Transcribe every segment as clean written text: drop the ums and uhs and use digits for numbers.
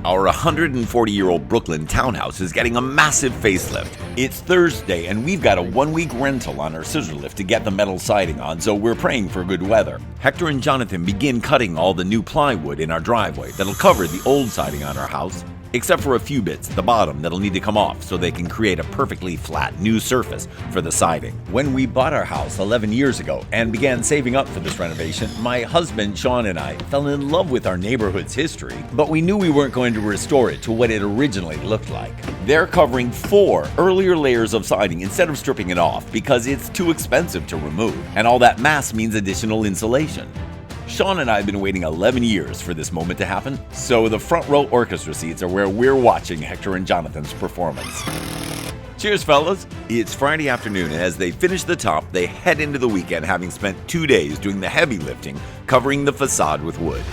Our 140-year-old Brooklyn townhouse is getting a massive facelift. It's Thursday and we've got a 1-week rental on our scissor lift to get the metal siding on, so we're praying for good weather. Hector and Jonathan begin cutting all the new plywood in our driveway that'll cover the old siding on our house, except for a few bits at the bottom that'll need to come off so they can create a perfectly flat new surface for the siding. When we bought our house 11 years ago and began saving up for this renovation, my husband Sean and I fell in love with our neighborhood's history, but we knew we weren't going to restore it to what it originally looked like. They're covering 4 earlier layers of siding instead of stripping it off because it's too expensive to remove, and all that mass means additional insulation. Sean and I have been waiting 11 years for this moment to happen, so the front row orchestra seats are where we're watching Hector and Jonathan's performance. Cheers, fellas! It's Friday afternoon, and as they finish the top, they head into the weekend having spent 2 days doing the heavy lifting, covering the facade with wood.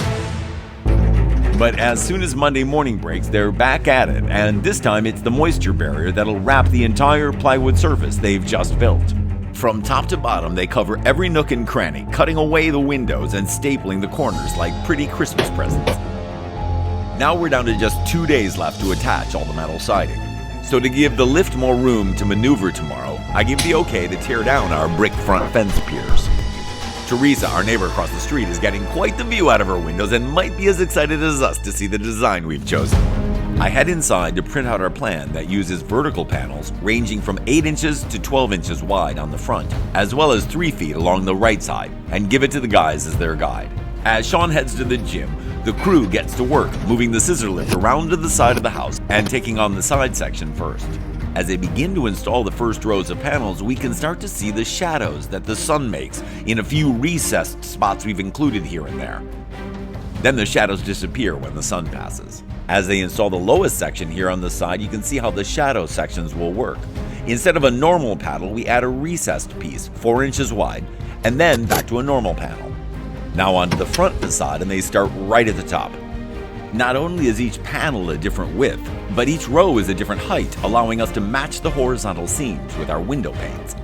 But as soon as Monday morning breaks, they're back at it, and this time it's the moisture barrier that'll wrap the entire plywood surface they've just built. From top to bottom, they cover every nook and cranny, cutting away the windows and stapling the corners like pretty Christmas presents. Now we're down to just 2 days left to attach all the metal siding. So to give the lift more room to maneuver tomorrow, I give the okay to tear down our brick front fence piers. Teresa, our neighbor across the street, is getting quite the view out of her windows and might be as excited as us to see the design we've chosen. I head inside to print out our plan that uses vertical panels ranging from 8 inches to 12 inches wide on the front, as well as 3 feet along the right side, and give it to the guys as their guide. As Sean heads to the gym, the crew gets to work moving the scissor lift around to the side of the house and taking on the side section first. As they begin to install the first rows of panels, we can start to see the shadows that the sun makes in a few recessed spots we've included here and there. Then the shadows disappear when the sun passes. As they install the lowest section here on the side, you can see how the shadow sections will work. Instead of a normal panel, we add a recessed piece, 4 inches wide, and then back to a normal panel. Now onto the front facade, and they start right at the top. Not only is each panel a different width, but each row is a different height, allowing us to match the horizontal seams with our window panes.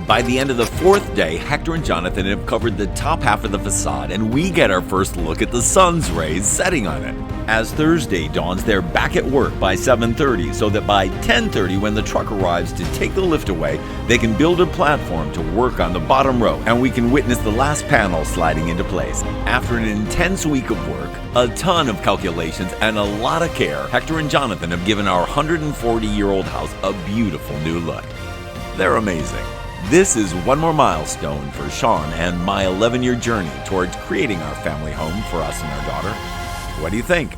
By the end of the 4th day, Hector and Jonathan have covered the top half of the facade, and we get our first look at the sun's rays setting on it. As Thursday dawns, they're back at work by 7:30, so that by 10:30, when the truck arrives to take the lift away, they can build a platform to work on the bottom row, and we can witness the last panel sliding into place. After an intense week of work, a ton of calculations, and a lot of care, Hector and Jonathan have given our 140-year-old house a beautiful new look. They're amazing. This is one more milestone for Sean and my 11-year journey towards creating our family home for us and our daughter. What do you think?